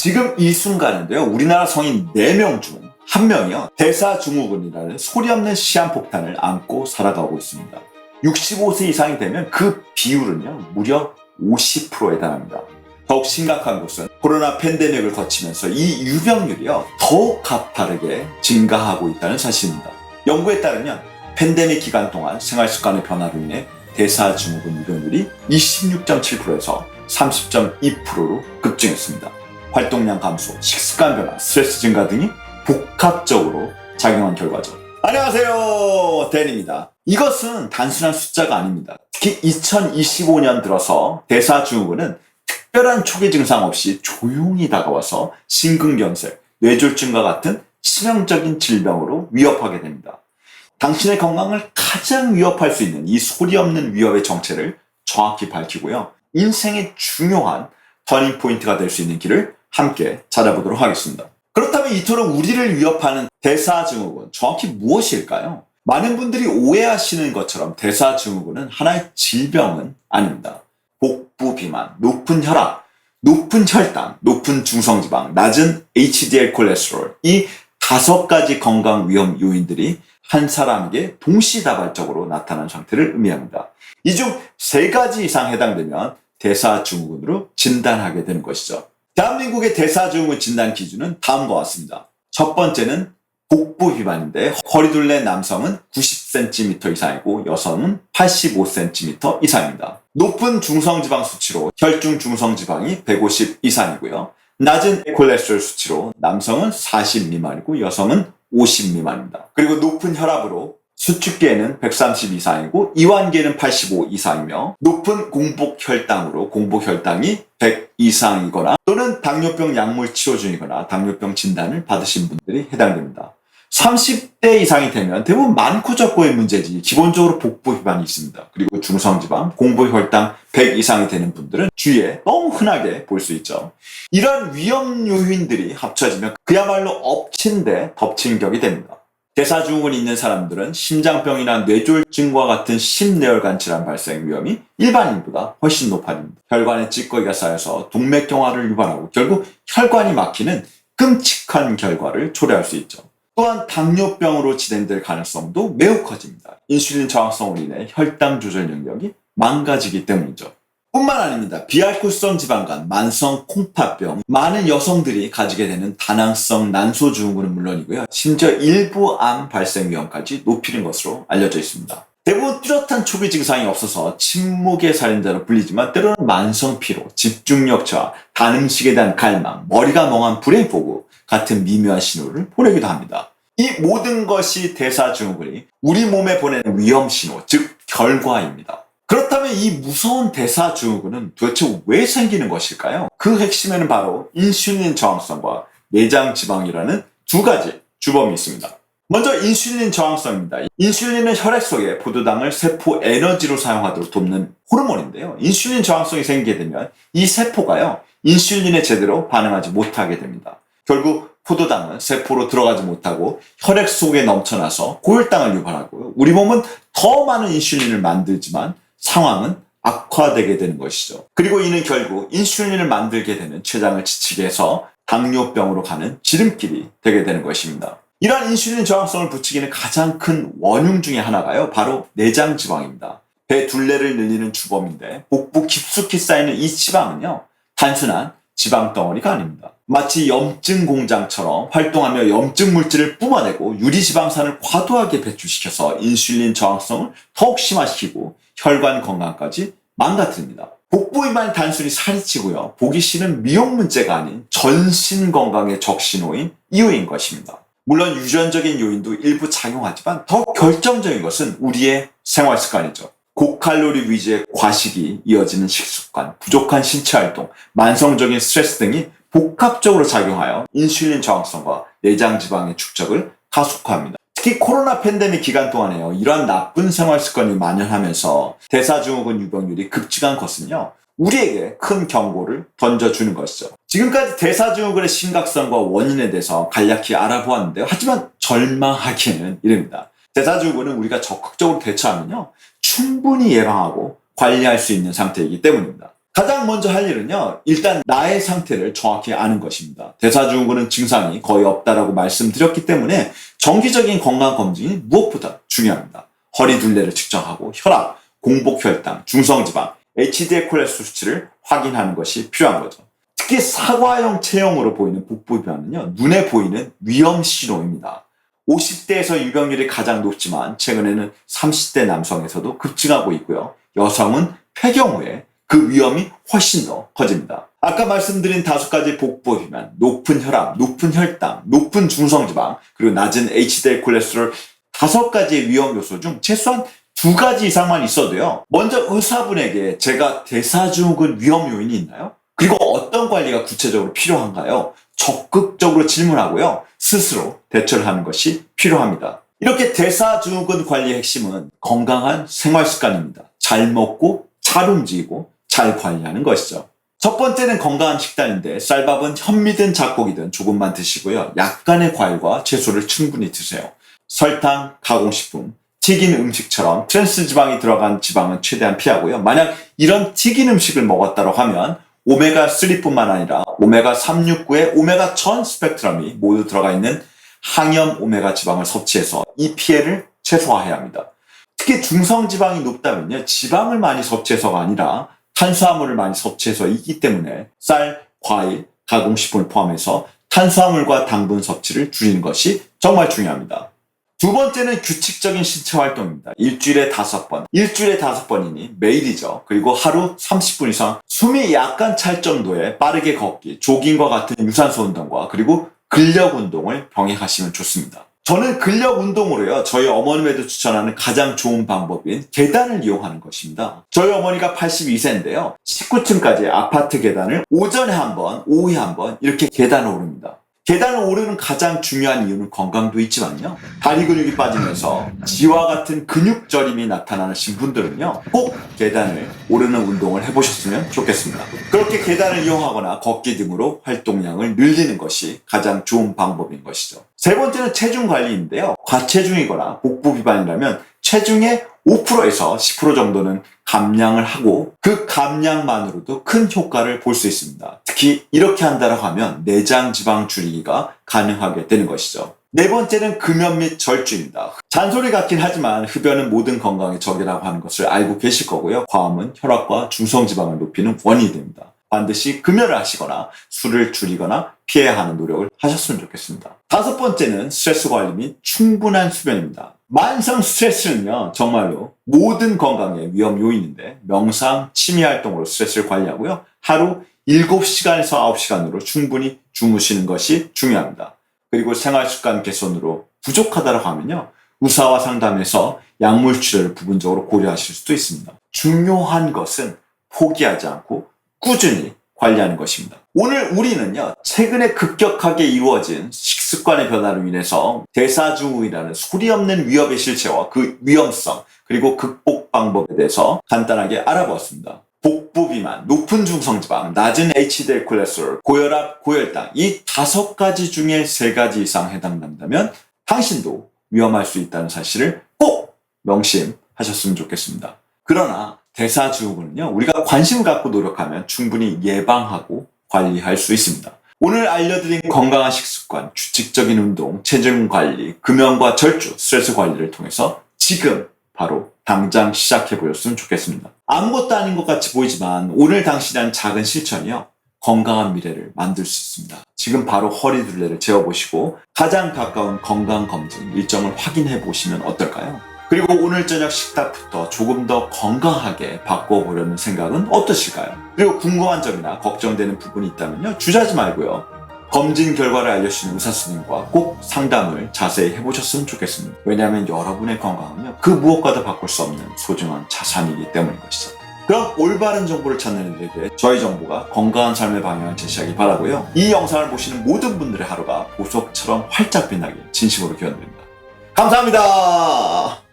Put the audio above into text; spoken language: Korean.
지금 이 순간인데요. 우리나라 성인 4명 중 1명이요. 대사증후군이라는 소리 없는 시한폭탄을 안고 살아가고 있습니다. 65세 이상이 되면 그 비율은요. 무려 50%에 달합니다. 더욱 심각한 것은 코로나 팬데믹을 거치면서 이 유병률이요. 더욱 가파르게 증가하고 있다는 사실입니다. 연구에 따르면 팬데믹 기간 동안 생활습관의 변화로 인해 대사증후군 유병률이 26.7%에서 30.2%로 급증했습니다. 활동량 감소, 식습관 변화, 스트레스 증가 등이 복합적으로 작용한 결과죠. 안녕하세요, 댄입니다. 이것은 단순한 숫자가 아닙니다. 특히 2025년 들어서 대사증후군은 특별한 초기 증상 없이 조용히 다가와서 심근경색, 뇌졸중과 같은 치명적인 질병으로 위협하게 됩니다. 당신의 건강을 가장 위협할 수 있는 이 소리 없는 위협의 정체를 정확히 밝히고요. 인생의 중요한 터닝포인트가 될 수 있는 길을 함께 찾아보도록 하겠습니다. 그렇다면 이토록 우리를 위협하는 대사증후군, 정확히 무엇일까요? 많은 분들이 오해하시는 것처럼 대사증후군은 하나의 질병은 아닙니다. 복부 비만, 높은 혈압, 높은 혈당, 높은 중성지방, 낮은 HDL 콜레스테롤, 이 5가지 건강 위험 요인들이 한 사람에게 동시다발적으로 나타나는 상태를 의미합니다. 이 중 3가지 이상 해당되면 대사증후군으로 진단하게 되는 것이죠. 대한민국의 대사증후군 진단 기준은 다음과 같습니다. 첫 번째는 복부 비만인데 허리둘레 남성은 90cm 이상이고 여성은 85cm 이상입니다. 높은 중성지방 수치로 혈중 중성지방이 150 이상이고요. 낮은 콜레스테롤 수치로 남성은 40 미만이고 여성은 50 미만입니다. 그리고 높은 혈압으로 수축계는 130 이상이고 이완계는 85 이상이며 높은 공복혈당으로 공복혈당이 100 이상이거나 또는 당뇨병 약물 치료 중이거나 당뇨병 진단을 받으신 분들이 해당됩니다. 30대 이상이 되면 대부분 많고 적고의 문제지 기본적으로 복부 비만이 있습니다. 그리고 중성지방, 공복혈당 100 이상이 되는 분들은 주위에 너무 흔하게 볼 수 있죠. 이런 위험 요인들이 합쳐지면 그야말로 엎친 데 덮친 격이 됩니다. 대사증후군이 있는 사람들은 심장병이나 뇌졸중과 같은 심뇌혈관 질환 발생 위험이 일반인보다 훨씬 높아집니다. 혈관에 찌꺼기가 쌓여서 동맥경화를 유발하고 결국 혈관이 막히는 끔찍한 결과를 초래할 수 있죠. 또한 당뇨병으로 진행될 가능성도 매우 커집니다. 인슐린 저항성으로 인해 혈당 조절 능력이 망가지기 때문이죠. 뿐만 아닙니다. 비알코올성 지방간, 만성 콩팥병, 많은 여성들이 가지게 되는 다낭성 난소증후군은 물론이고요. 심지어 일부 암 발생 위험까지 높이는 것으로 알려져 있습니다. 대부분 뚜렷한 초기 증상이 없어서 침묵의 살인자로 불리지만 때로는 만성 피로, 집중력 저하, 단 음식에 대한 갈망, 머리가 멍한 브레인 포그 같은 미묘한 신호를 보내기도 합니다. 이 모든 것이 대사증후군이 우리 몸에 보내는 위험 신호, 즉 결과입니다. 그렇다면 이 무서운 대사증후군은 도대체 왜 생기는 것일까요? 그 핵심에는 바로 인슐린 저항성과 내장 지방이라는 2가지 주범이 있습니다. 먼저 인슐린 저항성입니다. 인슐린은 혈액 속에 포도당을 세포 에너지로 사용하도록 돕는 호르몬인데요. 인슐린 저항성이 생기게 되면 이 세포가요, 인슐린에 제대로 반응하지 못하게 됩니다. 결국 포도당은 세포로 들어가지 못하고 혈액 속에 넘쳐나서 고혈당을 유발하고요. 우리 몸은 더 많은 인슐린을 만들지만 상황은 악화되게 되는 것이죠. 그리고 이는 결국 인슐린을 만들게 되는 췌장을 지치게 해서 당뇨병으로 가는 지름길이 되게 되는 것입니다. 이러한 인슐린 저항성을 부추기는 가장 큰 원흉 중에 하나가요, 바로 내장 지방입니다. 배 둘레를 늘리는 주범인데 복부 깊숙이 쌓이는 이 지방은요, 단순한 지방 덩어리가 아닙니다. 마치 염증 공장처럼 활동하며 염증 물질을 뿜어내고 유리지방산을 과도하게 배출시켜서 인슐린 저항성을 더욱 심화시키고 혈관 건강까지 망가뜨립니다. 복부 비만이 단순히 살이 찌고요, 보기 싫은 미용 문제가 아닌 전신 건강의 적신호인 이유인 것입니다. 물론 유전적인 요인도 일부 작용하지만 더 결정적인 것은 우리의 생활 습관이죠. 고칼로리 위주의 과식이 이어지는 식습관, 부족한 신체 활동, 만성적인 스트레스 등이 복합적으로 작용하여 인슐린 저항성과 내장 지방의 축적을 가속화합니다. 특히 코로나 팬데믹 기간 동안에요, 이러한 나쁜 생활 습관이 만연하면서 대사증후군 유병률이 급증한 것은요, 우리에게 큰 경고를 던져주는 것이죠. 지금까지 대사증후군의 심각성과 원인에 대해서 간략히 알아보았는데요. 하지만 절망하기에는 이릅니다. 대사증후군은 우리가 적극적으로 대처하면요, 충분히 예방하고 관리할 수 있는 상태이기 때문입니다. 가장 먼저 할 일은요, 일단 나의 상태를 정확히 아는 것입니다. 대사증후군은 증상이 거의 없다라고 말씀드렸기 때문에 정기적인 건강검진이 무엇보다 중요합니다. 허리둘레를 측정하고 혈압, 공복혈당, 중성지방, HDL 콜레스테롤 수치를 확인하는 것이 필요한 거죠. 특히 사과형 체형으로 보이는 복부 비만은요, 눈에 보이는 위험 신호입니다. 50대에서 유병률이 가장 높지만 최근에는 30대 남성에서도 급증하고 있고요. 여성은 폐경 후에 그 위험이 훨씬 더 커집니다. 아까 말씀드린 5가지 복부 비만, 높은 혈압, 높은 혈당, 높은 중성지방, 그리고 낮은 HDL 콜레스테롤 5가지의 위험 요소 중 최소한 2가지 이상만 있어도요. 먼저 의사분에게 제가 대사증후군 위험 요인이 있나요? 그리고 어떤 관리가 구체적으로 필요한가요? 적극적으로 질문하고요. 스스로 대처를 하는 것이 필요합니다. 이렇게 대사증후군 관리의 핵심은 건강한 생활 습관입니다. 잘 먹고 잘 움직이고 잘 관리하는 것이죠. 첫 번째는 건강한 식단인데 쌀밥은 현미든 잡곡이든 조금만 드시고요. 약간의 과일과 채소를 충분히 드세요. 설탕, 가공식품, 튀긴 음식처럼 트랜스지방이 들어간 지방은 최대한 피하고요. 만약 이런 튀긴 음식을 먹었다고 하면 오메가3뿐만 아니라 오메가369의 오메가 1000 스펙트럼이 모두 들어가 있는 항염 오메가 지방을 섭취해서 이 피해를 최소화해야 합니다. 특히 중성지방이 높다면요. 지방을 많이 섭취해서가 아니라 탄수화물을 많이 섭취해서이기 때문에 쌀, 과일, 가공식품을 포함해서 탄수화물과 당분 섭취를 줄이는 것이 정말 중요합니다. 두 번째는 규칙적인 신체 활동입니다. 일주일에 5번. 일주일에 5번이니 매일이죠. 그리고 하루 30분 이상 숨이 약간 찰 정도의 빠르게 걷기, 조깅과 같은 유산소 운동과 그리고 근력 운동을 병행하시면 좋습니다. 저는 근력 운동으로요, 저희 어머님에도 추천하는 가장 좋은 방법인 계단을 이용하는 것입니다. 저희 어머니가 82세인데요. 19층까지 아파트 계단을 오전에 한 번, 오후에 한 번 이렇게 계단을 오릅니다. 계단을 오르는 가장 중요한 이유는 건강도 있지만요. 다리 근육이 빠지면서 지와 같은 근육 저림이 나타나신 분들은요. 꼭 계단을 오르는 운동을 해보셨으면 좋겠습니다. 그렇게 계단을 이용하거나 걷기 등으로 활동량을 늘리는 것이 가장 좋은 방법인 것이죠. 세 번째는 체중 관리인데요. 과체중이거나 복부 비만이라면 체중의 5%에서 10% 정도는 감량을 하고 그 감량만으로도 큰 효과를 볼 수 있습니다. 특히 이렇게 한다고 하면 내장 지방 줄이기가 가능하게 되는 것이죠. 네 번째는 금연 및 절주입니다. 잔소리 같긴 하지만 흡연은 모든 건강의 적이라고 하는 것을 알고 계실 거고요. 과음은 혈압과 중성지방을 높이는 원인이 됩니다. 반드시 금연을 하시거나 술을 줄이거나 피해야 하는 노력을 하셨으면 좋겠습니다. 다섯 번째는 스트레스 관리 및 충분한 수면입니다. 만성 스트레스는요, 정말로 모든 건강의 위험 요인인데 명상, 취미 활동으로 스트레스를 관리하고요. 하루 7시간에서 9시간으로 충분히 주무시는 것이 중요합니다. 그리고 생활습관 개선으로 부족하다고 하면요. 의사와 상담해서 약물 치료를 부분적으로 고려하실 수도 있습니다. 중요한 것은 포기하지 않고 꾸준히 관리하는 것입니다. 오늘 우리는요, 최근에 급격하게 이루어진 식습관의 변화로 인해서 대사증후군이라는 소리 없는 위협의 실체와 그 위험성, 그리고 극복 방법에 대해서 간단하게 알아보았습니다. 복부 비만, 높은 중성지방, 낮은 HDL 콜레스테롤, 고혈압, 고혈당 이 5가지 중에 3가지 이상 해당된다면 당신도 위험할 수 있다는 사실을 꼭 명심하셨으면 좋겠습니다. 그러나 대사증후군은요, 우리가 관심을 갖고 노력하면 충분히 예방하고 관리할 수 있습니다. 오늘 알려드린 건강한 식습관, 규칙적인 운동, 체중 관리, 금연과 절주, 스트레스 관리를 통해서 지금 바로 당장 시작해 보셨으면 좋겠습니다. 아무것도 아닌 것 같이 보이지만 오늘 당신이 한 작은 실천이요, 건강한 미래를 만들 수 있습니다. 지금 바로 허리둘레를 재어보시고 가장 가까운 건강검진 일정을 확인해 보시면 어떨까요? 그리고 오늘 저녁 식탁부터 조금 더 건강하게 바꿔보려는 생각은 어떠실까요? 그리고 궁금한 점이나 걱정되는 부분이 있다면요, 주저하지 말고요. 검진 결과를 알려주시는 의사 선생님과 꼭 상담을 자세히 해보셨으면 좋겠습니다. 왜냐하면 여러분의 건강은요, 그 무엇과도 바꿀 수 없는 소중한 자산이기 때문인 것이죠. 그럼 올바른 정보를 찾는 이들에게 저희 정보가 건강한 삶의 방향을 제시하기 바라고요. 이 영상을 보시는 모든 분들의 하루가 보석처럼 활짝 빛나길 진심으로 기원드립니다. 감사합니다.